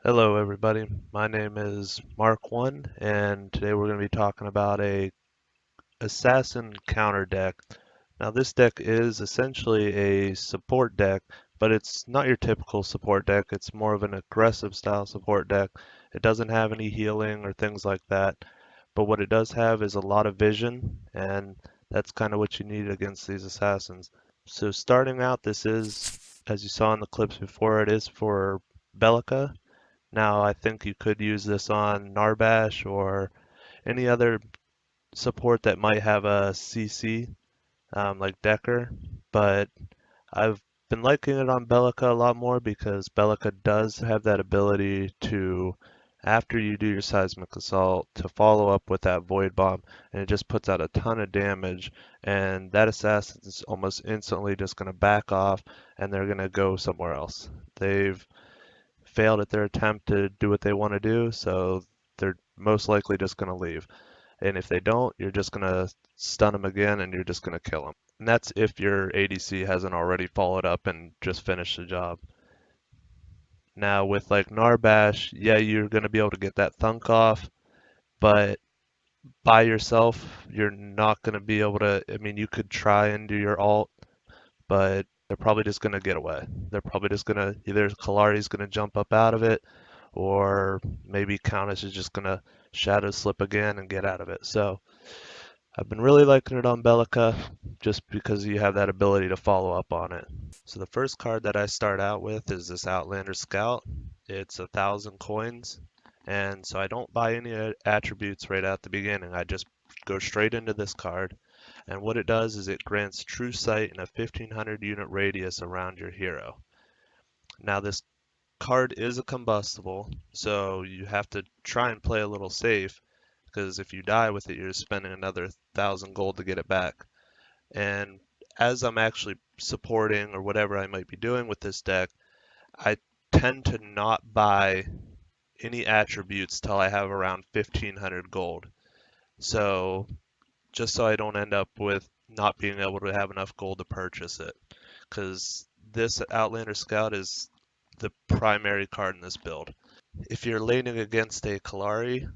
Hello everybody, my name is Mark1 and today we're going to be talking about a assassin counter deck. Now this deck is essentially a support deck, but it's not your typical support deck. It's more of an aggressive style support deck. It doesn't have any healing or things like that, but what it does have is a lot of vision, and that's kind of what you need against these assassins. So starting out, this is, as you saw in the clips before, it is for Bellica. Now, I think you could use this on Narbash or any other support that might have a CC, like Decker, but I've been liking it on Bellica a lot more because Bellica does have that ability to, after you do your Seismic Assault, to follow up with that Void Bomb, and it just puts out a ton of damage, and that assassin is almost instantly just going to back off, and they're going to go somewhere else. They've failed at their attempt to do what they want to do, so they're most likely just going to leave. And if they don't, you're just going to stun them again and you're just going to kill them. And that's if your ADC hasn't already followed up and just finished the job. Now, with like Narbash, yeah, you're going to be able to get that thunk off, but by yourself, you're not going to be able to. I mean, you could try and do your ult, but they're probably just going to get away. They're probably just going to, either Kallari's going to jump up out of it, or maybe Countess is just going to shadow slip again and get out of it. So I've been really liking it on Bellica just because you have that ability to follow up on it. So the first card that I start out with is this Outlander Scout. It's 1,000 coins, and so I don't buy any attributes right at the beginning. I just go straight into this card, and what it does is it grants true sight in a 1,500 unit radius around your hero. Now this card is a combustible, so you have to try and play a little safe, because if you die with it, you're spending another 1,000 gold to get it back. And as I'm actually supporting or whatever I might be doing with this deck, I tend to not buy any attributes till I have around 1,500 gold. So just so I don't end up with not being able to have enough gold to purchase it, because this Outlander Scout is the primary card in this build. If you're laning against a Kallari,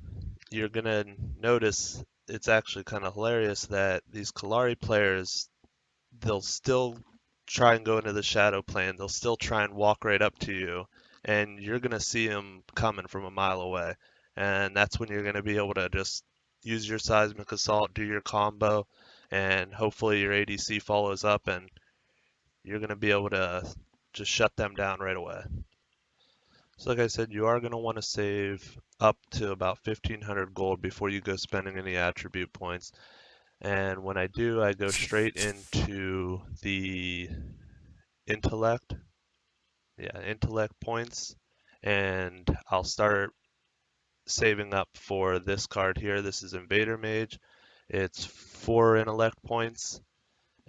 you're gonna notice it's actually kind of hilarious that these Kallari players, they'll still try and go into the shadow plane. They'll still try and walk right up to you, and you're gonna see them coming from a mile away. And that's when you're gonna be able to just use your seismic assault, do your combo, and hopefully your ADC follows up, and you're gonna be able to just shut them down right away. So like I said, you are going to want to save up to about 1,500 gold before you go spending any attribute points. And when I do, I go straight into the intellect, intellect points, and I'll start saving up for this card here. This is Invader Mage. It's 4 intellect points,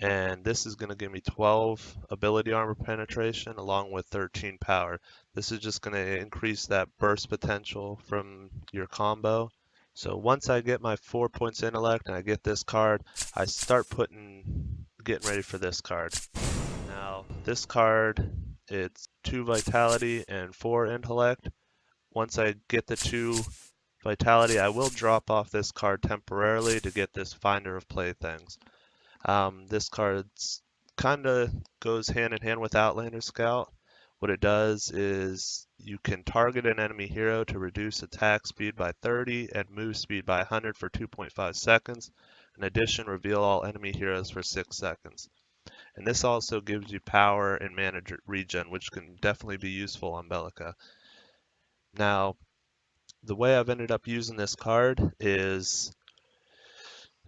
and this is going to give me 12 ability armor penetration along with 13 power. This is just going to increase that burst potential from your combo. So once I get my 4 points intellect and I get this card, I start getting ready for this card. Now this card, it's 2 vitality and 4 intellect. Once I get the 2 vitality, I will drop off this card temporarily to get this Finder of Playthings. This card kind of goes hand in hand with Outlander Scout. What it does is you can target an enemy hero to reduce attack speed by 30 and move speed by 100 for 2.5 seconds. In addition, reveal all enemy heroes for 6 seconds. And this also gives you power and mana regen, which can definitely be useful on Bellica. Now, the way I've ended up using this card is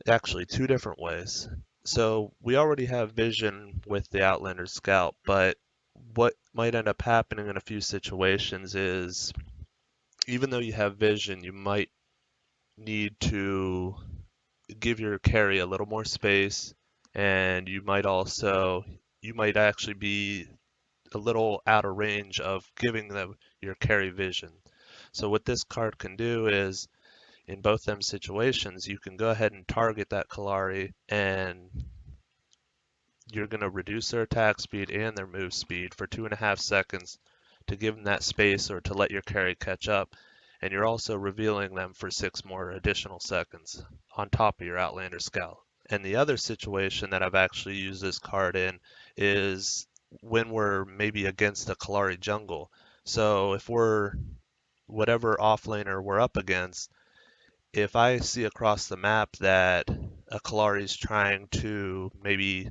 actually 2 different ways. So we already have vision with the Outlander Scout, but what might end up happening in a few situations is, even though you have vision, you might need to give your carry a little more space, and you might actually be a little out of range of giving them your carry vision. So what this card can do is, in both them situations, you can go ahead and target that Kallari, and you're going to reduce their attack speed and their move speed for 2.5 seconds to give them that space or to let your carry catch up. And you're also revealing them for 6 more additional seconds on top of your Outlander Scout. And the other situation that I've actually used this card in is when we're maybe against a Kallari jungle. So if we're whatever offlaner we're up against, if I see across the map that a Kallari is trying to maybe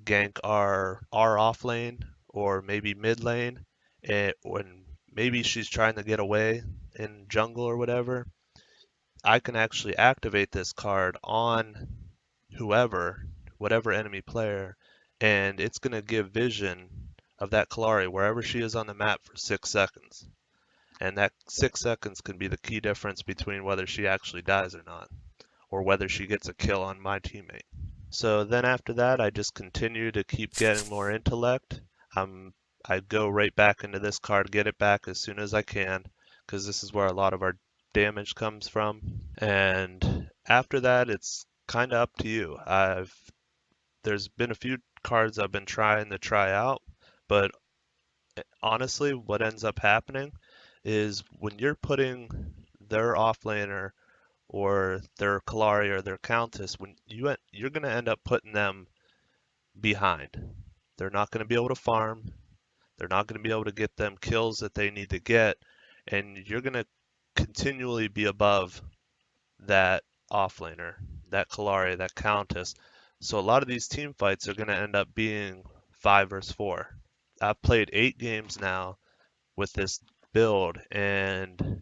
gank our off lane or maybe mid lane, when maybe she's trying to get away in jungle or whatever, I can actually activate this card on whoever, whatever enemy player, and it's going to give vision of that Kallari wherever she is on the map for 6 seconds. And that 6 seconds can be the key difference between whether she actually dies or not, or whether she gets a kill on my teammate. So then after that, I just continue to keep getting more intellect. I go right back into this card, get it back as soon as I can, because this is where a lot of our damage comes from. And after that, it's kind of up to you. There's been a few cards I've been trying to try out, but honestly, what ends up happening is when you're putting their offlaner or their Kallari or their Countess, when you're going to end up putting them behind. They're not going to be able to farm. They're not going to be able to get them kills that they need to get, and you're going to continually be above that offlaner, that Kallari, that Countess. So a lot of these team fights are going to end up being 5 versus 4. I've played 8 games now with this build, and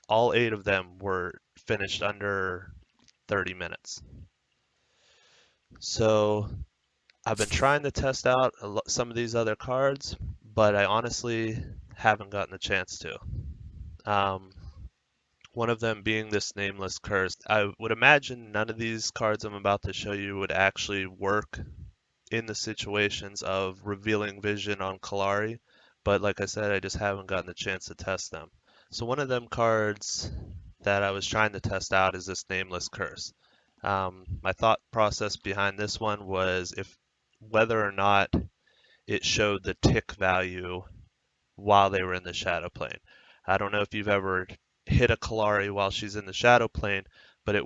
all 8 of them were finished under 30 minutes. So I've been trying to test out some of these other cards, but I honestly haven't gotten the chance to. Um, One of them being this Nameless Curse. I would imagine none of these cards I'm about to show you would actually work in the situations of revealing vision on Kallari, but like I said, I just haven't gotten the chance to test them. So one of them cards that I was trying to test out is this Nameless Curse. My thought process behind this one was if whether or not it showed the tick value while they were in the shadow plane. I don't know if you've ever hit a Kallari while she's in the shadow plane, but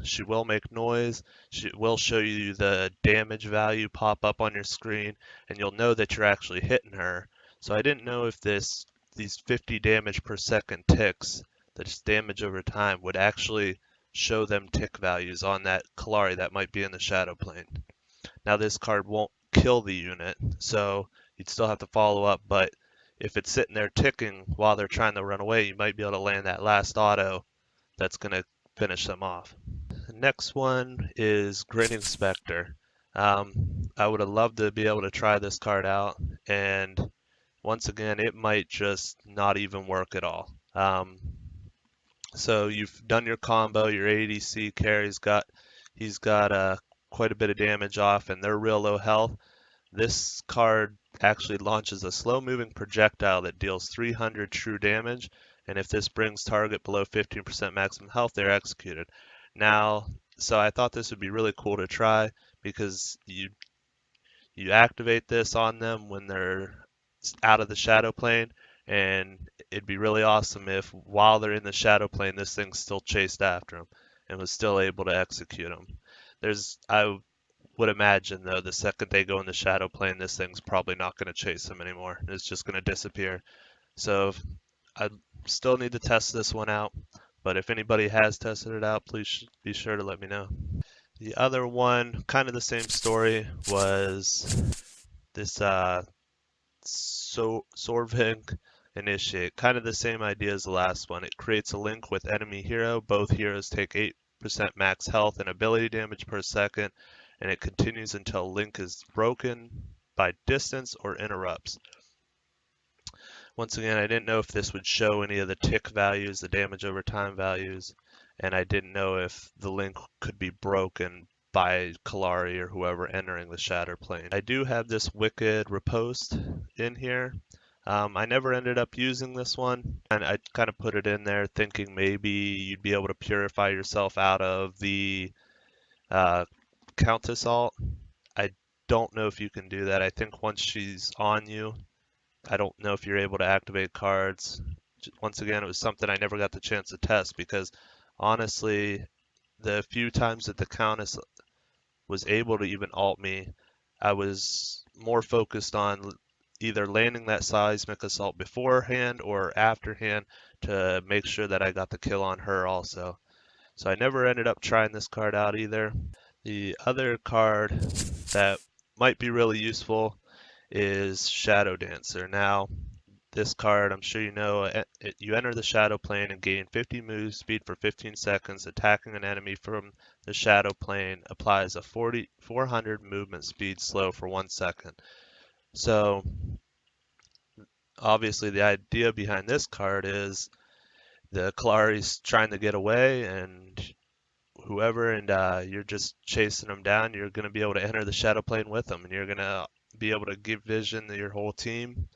she will make noise. She will show you the damage value pop up on your screen, and you'll know that you're actually hitting her. So I didn't know if these 50 damage per second ticks, that's damage over time, would actually show them tick values on that Kallari that might be in the shadow plane. Now this card won't kill the unit, so you'd still have to follow up, but if it's sitting there ticking while they're trying to run away, you might be able to land that last auto that's going to finish them off. The next one is Grinning Spectre. I would have loved to be able to try this card out, and once again, it might just not even work at all. So you've done your combo, your ADC carry's he's got quite a bit of damage off, and they're real low health. This card actually launches a slow-moving projectile that deals 300 true damage, and if this brings target below 15% maximum health, they're executed. Now, so I thought this would be really cool to try because you activate this on them when they're out of the shadow plane, and it'd be really awesome if while they're in the shadow plane, this thing still chased after them and was still able to execute them. I would imagine though, the second they go in the shadow plane, this thing's probably not going to chase them anymore. It's just going to disappear. So I still need to test this one out, but if anybody has tested it out, please be sure to let me know. The other one, kind of the same story, was this Sorving Initiate. Kind of the same idea as the last one. It creates a link with enemy hero. Both heroes take 8% max health and ability damage per second, and it continues until link is broken by distance or interrupts. Once again, I didn't know if this would show any of the tick values, the damage over time values, and I didn't know if the link could be broken by Kallari or whoever entering the shatter plane. I do have this Wicked Riposte in here. I never ended up using this one, and I kind of put it in there thinking maybe you'd be able to purify yourself out of the Countess ult. I don't know if you can do that. I think once she's on you, I don't know if you're able to activate cards. Once again, it was something I never got the chance to test because honestly, the few times that the Countess was able to even alt me, I was more focused on either landing that seismic assault beforehand or afterhand to make sure that I got the kill on her also. So I never ended up trying this card out either. The other card that might be really useful is Shadow Dancer. Now, this card, I'm sure you know, you enter the shadow plane and gain 50 move speed for 15 seconds. Attacking an enemy from the shadow plane applies a 400 movement speed slow for 1 second. So, obviously, the idea behind this card is the Kallari's trying to get away, and whoever, and you're just chasing them down. You're going to be able to enter the shadow plane with them, and you're going to be able to give vision to your whole team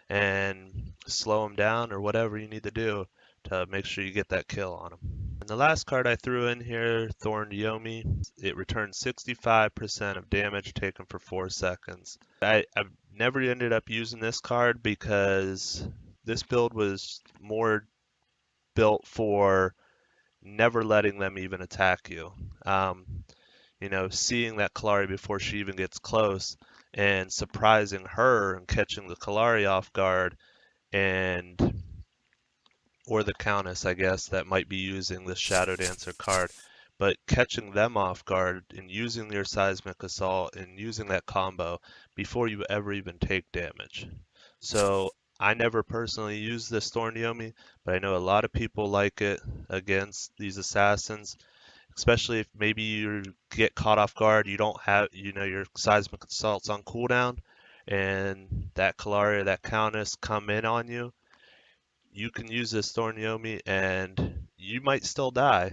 and slow them down or whatever you need to do to make sure you get that kill on them. And the last card I threw in here, Thorned Yomi, it returns 65% of damage taken for 4 seconds. I've never ended up using this card because this build was more built for never letting them even attack you. Um, seeing that Kallari before she even gets close and surprising her and catching the Kallari off guard and or the Countess, I guess, that might be using the Shadow Dancer card, but catching them off guard and using your Seismic Assault and using that combo before you ever even take damage. So I never personally use this Thorn Yomi, but I know a lot of people like it against these assassins, especially if maybe you get caught off guard, you don't have, your Seismic Assault's on cooldown, and that Kallari or that Countess come in on you. You can use this Thorn Yomi and you might still die,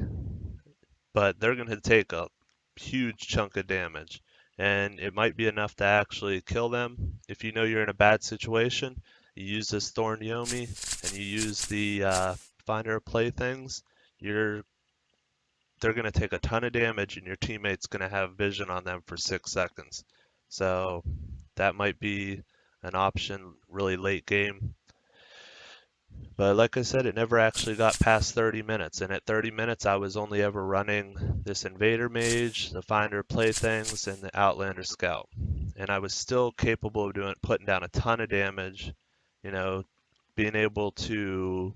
but they're going to take a huge chunk of damage. And it might be enough to actually kill them. If you know you're in a bad situation, you use this Thorn Yomi and you use the Finder of Playthings, they're going to take a ton of damage and your teammate's going to have vision on them for 6 seconds. So that might be an option really late game. But like I said, it never actually got past 30 minutes. And at 30 minutes, I was only ever running this Invader Mage, the Finder Playthings, and the Outlander Scout. And I was still capable of putting down a ton of damage, you know, being able to,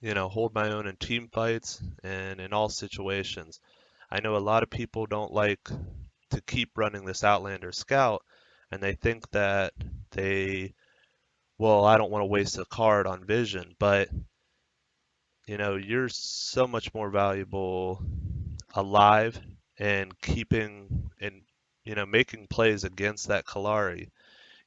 hold my own in team fights and in all situations. I know a lot of people don't like to keep running this Outlander Scout, and they think that I don't want to waste a card on vision, but you're so much more valuable alive and keeping and making plays against that Kallari.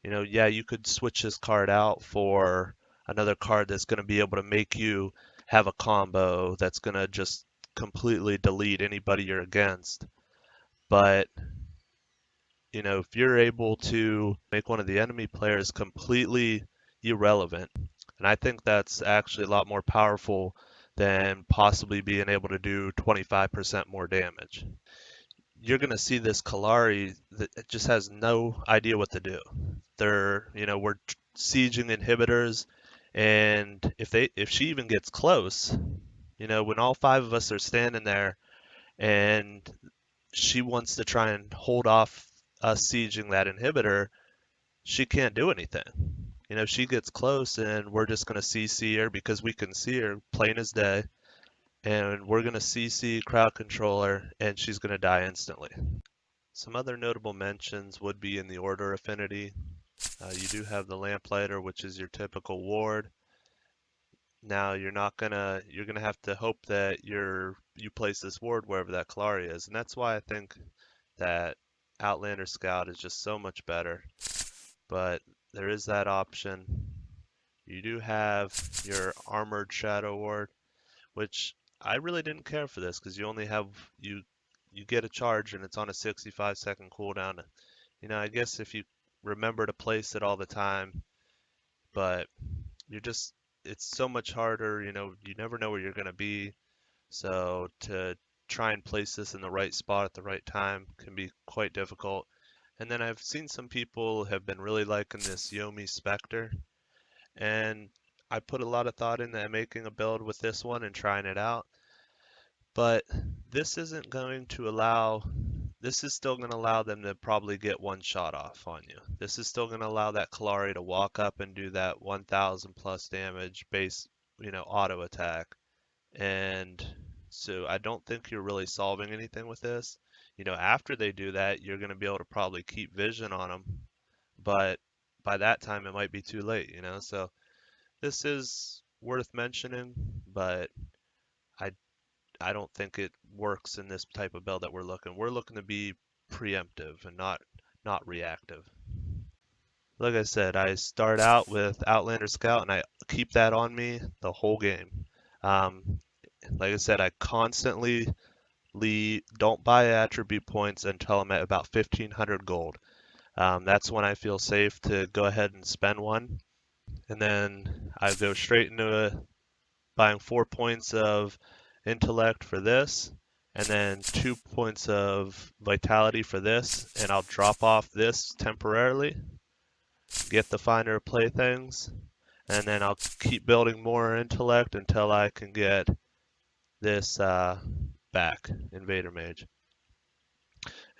Yeah, you could switch this card out for another card that's going to be able to make you have a combo that's going to just completely delete anybody you're against. But if you're able to make one of the enemy players completely irrelevant, and I think that's actually a lot more powerful than possibly being able to do 25% more damage. You're going to see this Kallari that just has no idea what to do. We're sieging inhibitors, and if she even gets close, when all five of us are standing there and she wants to try and hold off us sieging that inhibitor, she can't do anything. She gets close and we're just going to CC her because we can see her plain as day. And we're going to CC crowd controller and she's going to die instantly. Some other notable mentions would be in the order affinity. You do have the lamplighter, which is your typical ward. Now you're gonna have to hope that you place this ward wherever that Kallari is, and that's why I think that Outlander Scout is just so much better. But there is that option. You do have your armored shadow ward, which I really didn't care for this because you only have you get a charge and it's on a 65-second cooldown. I guess if you remember to place it all the time, but you're just it's so much harder, you never know where you're going to be. So to try and place this in the right spot at the right time can be quite difficult. And then I've seen some people have been really liking this Yomi Spectre, and I put a lot of thought into making a build with this one and trying it out. But this isn't going to allow, this is still going to allow them to probably get one shot off on you. This is still going to allow that Kallari to walk up and do that 1000 plus damage base, auto attack. And so I don't think you're really solving anything with this. After they do that, you're going to be able to probably keep vision on them, but by that time it might be too late. So this is worth mentioning, but I I don't think it works in this type of build that we're looking. We're looking to be preemptive and not reactive. Like I said, I start out with Outlander Scout and I keep that on me the whole game. Um, like I said, I constantly don't buy attribute points until I'm at about 1500 gold. That's when I feel safe to go ahead and spend one. And then I go straight into buying 4 points of intellect for this, and then 2 points of vitality for this, and I'll drop off this temporarily, get the Finder of Playthings, and then I'll keep building more intellect until I can get this back, Invader Mage.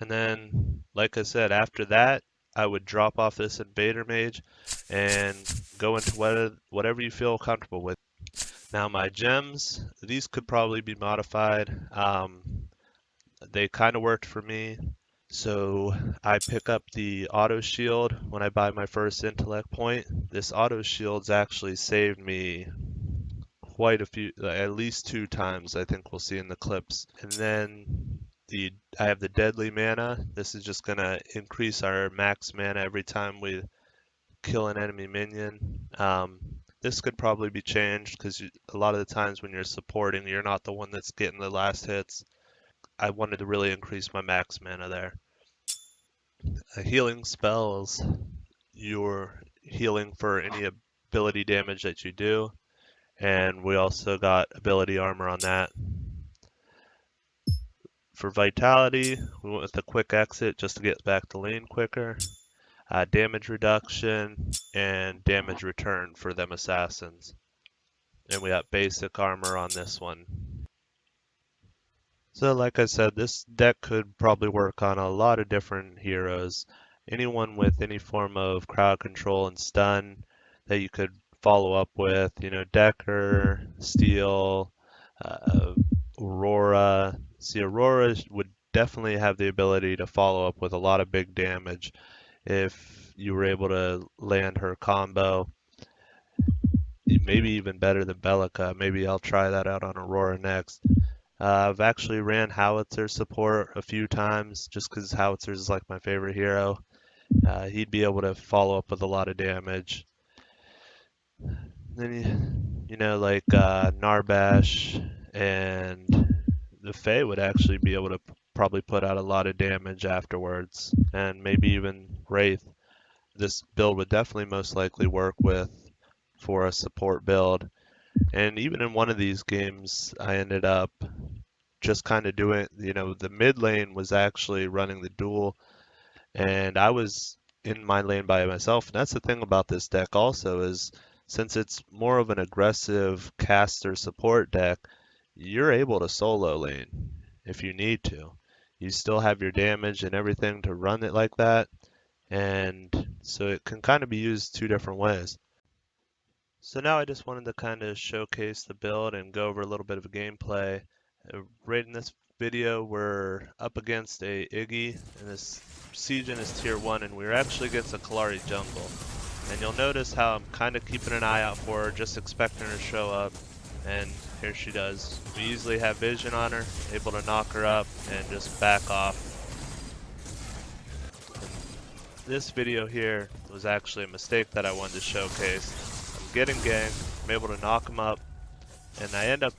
And then, like I said, after that, I would drop off this Invader Mage and go into whatever you feel comfortable with. Now my gems, these could probably be modified. They kind of worked for me. So I pick up the auto shield when I buy my first intellect point. This auto shield's actually saved me quite a few, at least 2 times, I think we'll see in the clips. And then I have the deadly mana. This is just gonna increase our max mana every time we kill an enemy minion. This could probably be changed because a lot of the times when you're supporting, you're not the one that's getting the last hits. I wanted to really increase my max mana there. Healing spells, you're healing for any ability damage that you do, and we also got ability armor on that. For vitality, we went with a quick exit just to get back to lane quicker. Damage reduction and damage return for them assassins. And we got basic armor on this one. So like I said, this deck could probably work on a lot of different heroes. Anyone with any form of crowd control and stun that you could follow up with, Decker, Steel, Aurora. See, Aurora would definitely have the ability to follow up with a lot of big damage if you were able to land her combo. Maybe even better than Bellica. Maybe I'll try that out on Aurora next. I've actually ran Howitzer support a few times just because Howitzer is like my favorite hero. He'd be able to follow up with a lot of damage. Then, like Narbash and the Fae would actually be able to probably put out a lot of damage afterwards, and maybe even Wraith. This build would definitely most likely work with for a support build. And even in one of these games, I ended up just kind of doing, the mid lane was actually running the duel, and I was in my lane by myself. And that's the thing about this deck also is since it's more of an aggressive caster support deck, you're able to solo lane if you need to. You still have your damage and everything to run it like that, and so it can kind of be used 2 different ways. So now I just wanted to kind of showcase the build and go over a little bit of a gameplay. Right in this video, we're up against a Iggy, and this Siegen is tier 1, and we're actually against a Kallari jungle. And you'll notice how I'm kind of keeping an eye out for her, just expecting her to show up, and here she does. We easily have vision on her, able to knock her up, and just back off. And this video here was actually a mistake that I wanted to showcase. Getting ganked, I'm able to knock him up, and I end up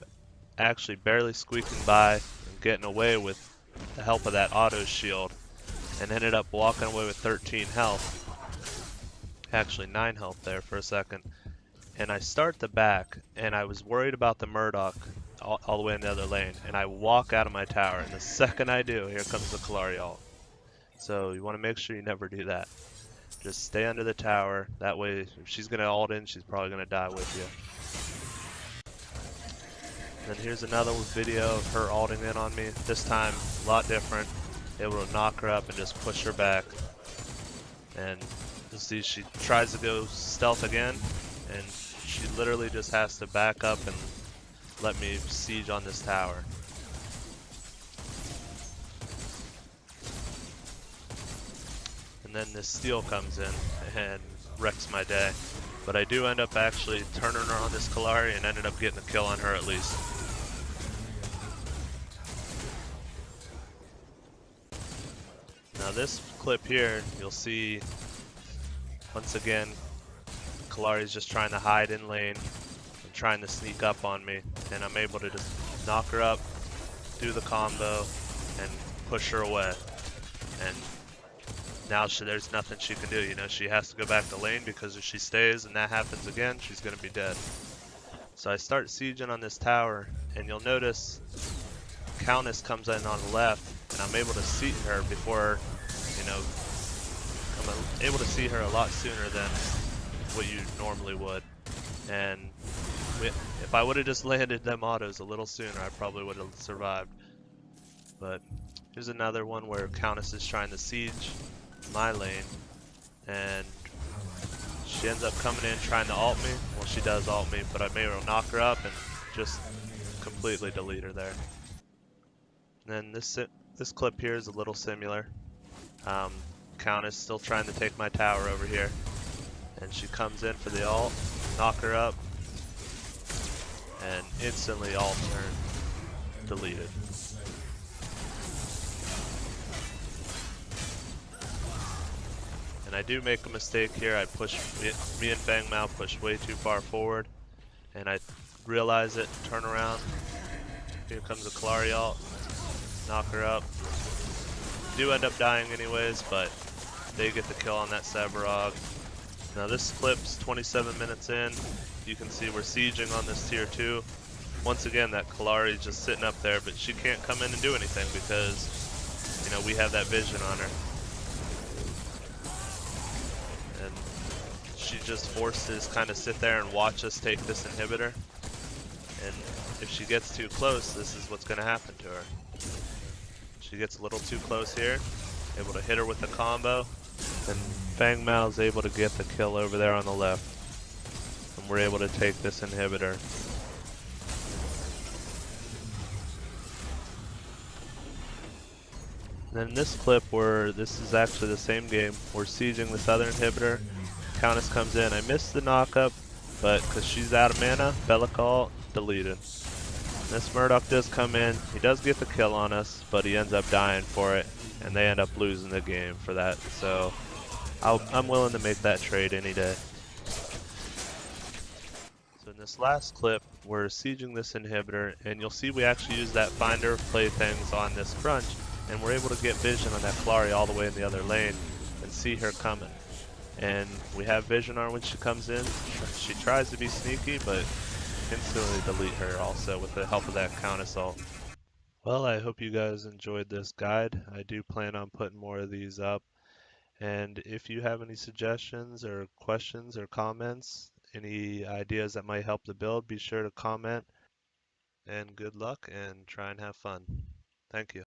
actually barely squeaking by and getting away with the help of that auto shield, and ended up walking away with 13 health. Actually 9 health there for a second. And I start the back, and I was worried about the Murdoch all the way in the other lane, and I walk out of my tower, and the second I do, here comes the Kallari ult. So you want to make sure you never do that. Just stay under the tower. That way, if she's going to ult in, she's probably going to die with you. Then here's another video of her ulting in on me. This time, a lot different. Able to knock her up and just push her back. And you'll see she tries to go stealth again, and she literally just has to back up and let me siege on this tower. And then this steal comes in and wrecks my day. But I do end up actually turning her on this Kallari and ended up getting a kill on her at least. Now this clip here, you'll see once again Kallari's just trying to hide in lane and trying to sneak up on me, and I'm able to just knock her up, do the combo, and push her away. And now there's nothing she can do. You know, she has to go back to lane, because if she stays and that happens again, she's going to be dead. So I start sieging on this tower, and you'll notice Countess comes in on the left, and I'm able to see her before, you know, I'm able to see her a lot sooner than what you normally would. And if I would have just landed them autos a little sooner, I probably would have survived. But here's another one where Countess is trying to siege my lane, and she ends up coming in trying to ult me. Well, she does ult me, but I'm able to knock her up and just completely delete her there. And then this clip here is a little similar. Countess still trying to take my tower over here, and she comes in for the ult, knock her up, and instantly ult turn deleted. And I do make a mistake here. I push, me and Fang Mao push way too far forward, and I realize it, turn around. Here comes a Kallari ult, knock her up. Do end up dying anyways, but they get the kill on that Savarog. Now this clip's 27 minutes in. You can see we're sieging on this tier 2. Once again, that Kallari is just sitting up there, but she can't come in and do anything because, you know, we have that vision on her. And she just forced to kind of sit there and watch us take this inhibitor. And if she gets too close, this is what's going to happen to her. She gets a little too close here, able to hit her with the combo, and Fang Mao's able to get the kill over there on the left. And we're able to take this inhibitor. And then in this clip, where this is actually the same game, we're sieging this other inhibitor. Countess comes in. I missed the knockup, but because she's out of mana, Bellicall deleted. This Murdoch does come in. He does get the kill on us, but he ends up dying for it, and they end up losing the game for that. So I'm willing to make that trade any day. So in this last clip, we're sieging this inhibitor, and you'll see we actually use that Finder of Playthings on this Crunch, and we're able to get vision on that Kallari all the way in the other lane and see her coming. And we have vision on her when she comes in. She tries to be sneaky, but instantly delete her also with the help of that Countess ult. Well, I hope you guys enjoyed this guide. I do plan on putting more of these up. And if you have any suggestions or questions or comments, any ideas that might help the build, be sure to comment. And good luck, and try and have fun. Thank you.